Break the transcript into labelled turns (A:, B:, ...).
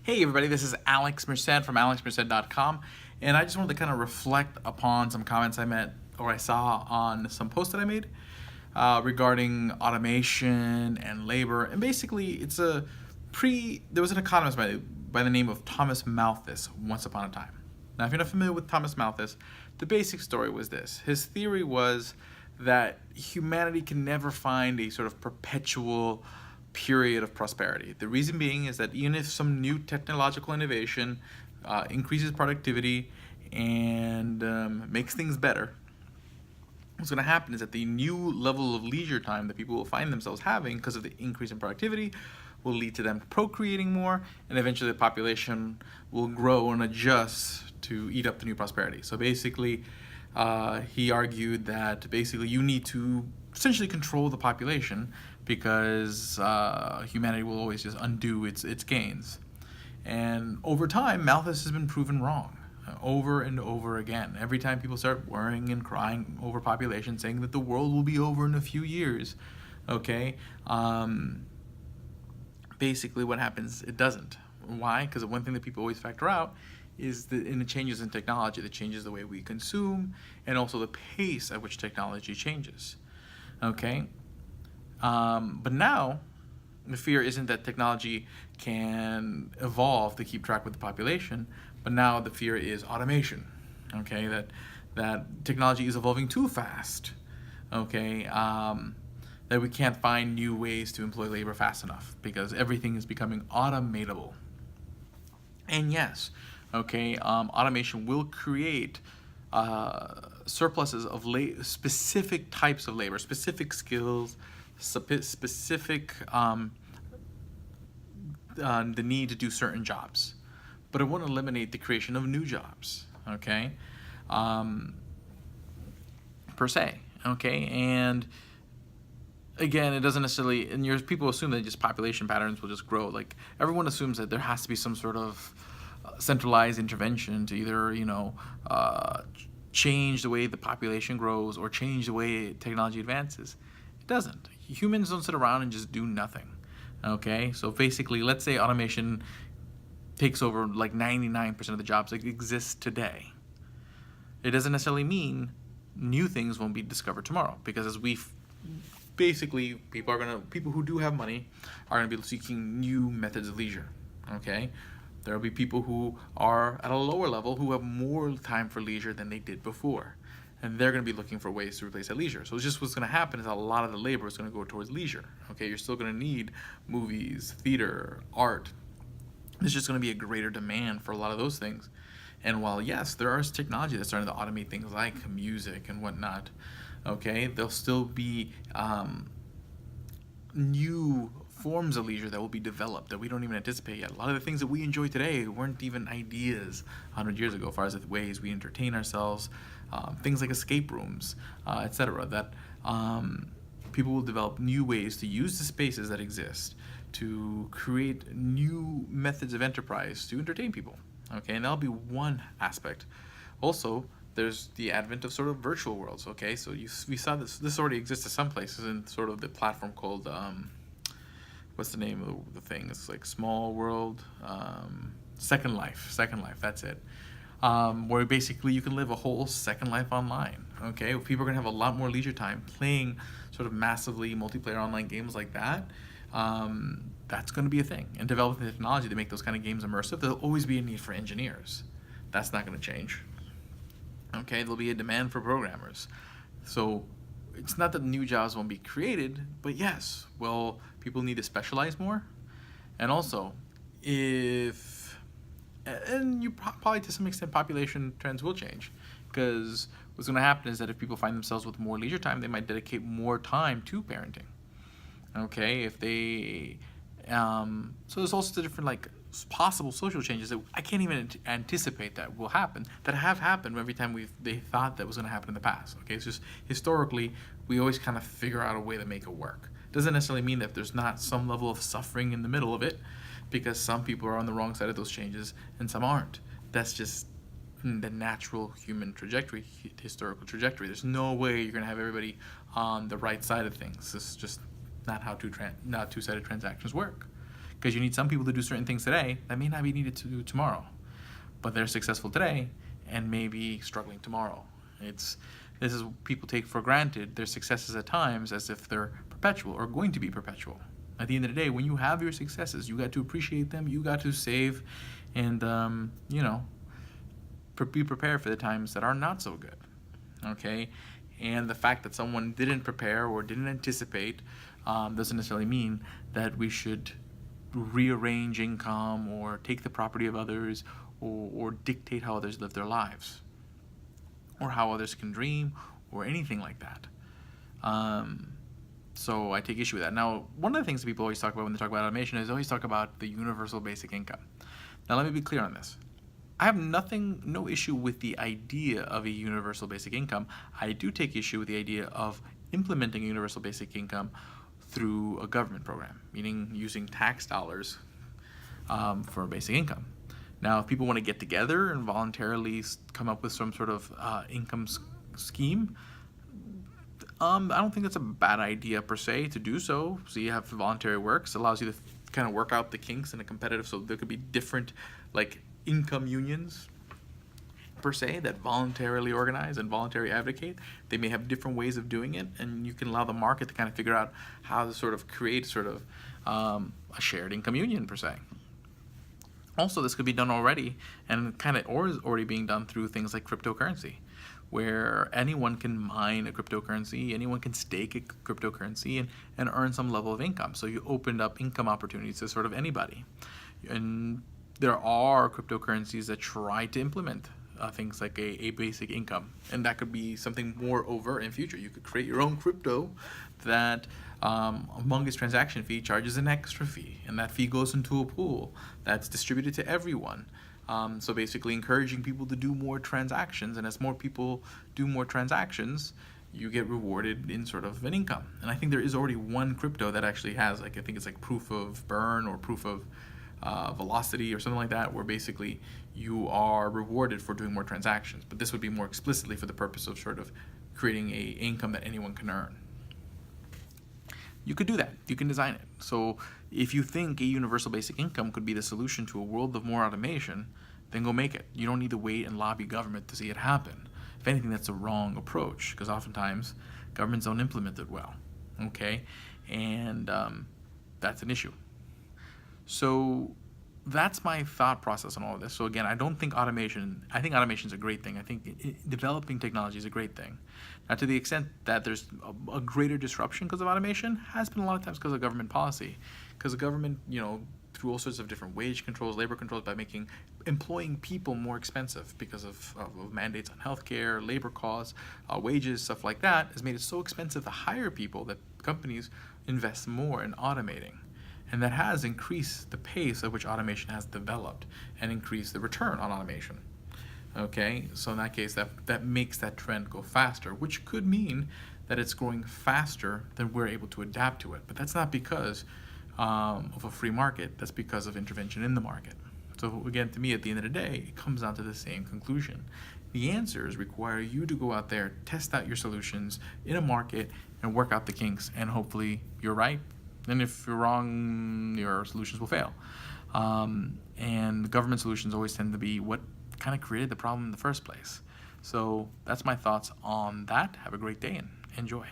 A: Hey everybody, this is Alex Merced from alexmerced.com, and I just wanted to kind of reflect upon some comments I saw on some posts that I made regarding automation and labor. And basically, there was an economist by the name of Thomas Malthus once upon a time. Now, if you're not familiar with Thomas Malthus, the basic story was this. His theory was that humanity can never find a sort of perpetual period of prosperity. The reason being is that even if some new technological innovation increases productivity and makes things better, what's going to happen is that the new level of leisure time that people will find themselves having because of the increase in productivity will lead to them procreating more, and eventually the population will grow and adjust to eat up the new prosperity. So basically, he argued that basically you need to essentially control the population because humanity will always just undo its gains. And over time, Malthus has been proven wrong over and over again. Every time people start worrying and crying over population, saying that the world will be over in a few years, okay? Basically what happens, it doesn't. Why? Because the one thing that people always factor out is in the changes in technology that changes the way we consume and also the pace at which technology changes, okay? But now, the fear isn't that technology can evolve to keep track with the population, but now the fear is automation, okay? That technology is evolving too fast, okay? That we can't find new ways to employ labor fast enough because everything is becoming automatable. And yes, okay, automation will create surpluses of specific types of labor, specific skills, specific the need to do certain jobs, but it won't eliminate the creation of new jobs, okay, per se, okay. And again, it doesn't necessarily, and people assume that just population patterns will just grow. Like, everyone assumes that there has to be some sort of centralized intervention to either, change the way the population grows or change the way technology advances. It doesn't. Humans don't sit around and just do nothing, okay? So basically, let's say automation takes over like 99% of the jobs that exist today. It doesn't necessarily mean new things won't be discovered tomorrow, because as basically, people who do have money are going to be seeking new methods of leisure, okay? There will be people who are at a lower level who have more time for leisure than they did before, and they're going to be looking for ways to replace that leisure. So it's just what's going to happen is a lot of the labor is going to go towards leisure, okay? You're still going to need movies, theater, art. There's just going to be a greater demand for a lot of those things. And while, yes, there is technology that's starting to automate things like music and whatnot, okay, there'll still be new forms of leisure that will be developed that we don't even anticipate yet. A lot of the things that we enjoy today weren't even ideas 100 years ago as far as the ways we entertain ourselves, things like escape rooms, etc. That people will develop new ways to use the spaces that exist to create new methods of enterprise to entertain people, okay, and that'll be one aspect. Also, there's the advent of sort of virtual worlds, okay? So we saw this already exists in some places in sort of the platform called, what's the name of the thing? It's like Small World, Second Life, that's it. Where basically you can live a whole second life online, okay? People are gonna have a lot more leisure time playing sort of massively multiplayer online games like that. That's gonna be a thing. And developing the technology to make those kind of games immersive, there'll always be a need for engineers. That's not gonna change. Okay, there'll be a demand for programmers. So it's not that new jobs won't be created, but yes, well, people need to specialize more. And also, probably to some extent population trends will change, because what's going to happen is that if people find themselves with more leisure time, they might dedicate more time to parenting. Okay, if they, so there's also different like possible social changes that I can't even anticipate that will happen, that have happened every time they thought that was going to happen in the past. Okay, it's just historically we always kind of figure out a way to make it work. Doesn't necessarily mean that there's not some level of suffering in the middle of it, because some people are on the wrong side of those changes and some aren't. That's just the natural human trajectory, historical trajectory. There's no way you're going to have everybody on the right side of things. This is just not how two-sided transactions work. because you need some people to do certain things today that may not be needed to do tomorrow, but they're successful today and maybe struggling tomorrow. This is what people take for granted their successes at times as if they're perpetual or going to be perpetual. At the end of the day, when you have your successes, you got to appreciate them, you got to save, and be prepared for the times that are not so good. Okay, and the fact that someone didn't prepare or didn't anticipate doesn't necessarily mean that we should rearrange income or take the property of others or dictate how others live their lives or how others can dream or anything like that. So I take issue with that. Now, one of the things that people always talk about when they talk about automation is always talk about the universal basic income. Now, let me be clear on this. I have no issue with the idea of a universal basic income. I do take issue with the idea of implementing a universal basic income through a government program, meaning using tax dollars for a basic income. Now, if people want to get together and voluntarily come up with some sort of income scheme, I don't think that's a bad idea per se to do so. So you have voluntary works, allows you to kind of work out the kinks in a competitive, so there could be different like income unions per se that voluntarily organize and voluntarily advocate. They may have different ways of doing it, and you can allow the market to kind of figure out how to sort of create sort of a shared income union per se. Also, this could be done already and kind of or is already being done through things like cryptocurrency, where anyone can mine a cryptocurrency, anyone can stake a cryptocurrency and earn some level of income. So you opened up income opportunities to sort of anybody. And there are cryptocurrencies that try to implement things like a basic income, and that could be something more overt in future. You could create your own crypto that among its transaction fee charges an extra fee, and that fee goes into a pool that's distributed to everyone. So basically encouraging people to do more transactions, and as more people do more transactions, you get rewarded in sort of an income. And I think there is already one crypto that actually has, like, I think it's like proof of burn or proof of velocity or something like that, where basically you are rewarded for doing more transactions. But this would be more explicitly for the purpose of sort of creating a income that anyone can earn. You could do that. You can design it. So if you think a universal basic income could be the solution to a world of more automation, then go make it. You don't need to wait and lobby government to see it happen. If anything, that's a wrong approach, because oftentimes governments don't implement it well. Okay? And that's an issue. So that's my thought process on all of this. So again, I think automation is a great thing. I think developing technology is a great thing. Now, to the extent that there's a greater disruption because of automation, has been a lot of times because of government policy. Because the government, through all sorts of different wage controls, labor controls, by making employing people more expensive because of mandates on healthcare, labor costs, wages, stuff like that, has made it so expensive to hire people that companies invest more in automating. And that has increased the pace at which automation has developed and increased the return on automation. Okay, so in that case, that makes that trend go faster, which could mean that it's growing faster than we're able to adapt to it. But that's not because of a free market, that's because of intervention in the market. So again, to me, at the end of the day, it comes down to the same conclusion. The answers require you to go out there, test out your solutions in a market, and work out the kinks, and hopefully you're right. And if you're wrong, your solutions will fail. And government solutions always tend to be what kind of created the problem in the first place. So that's my thoughts on that. Have a great day and enjoy.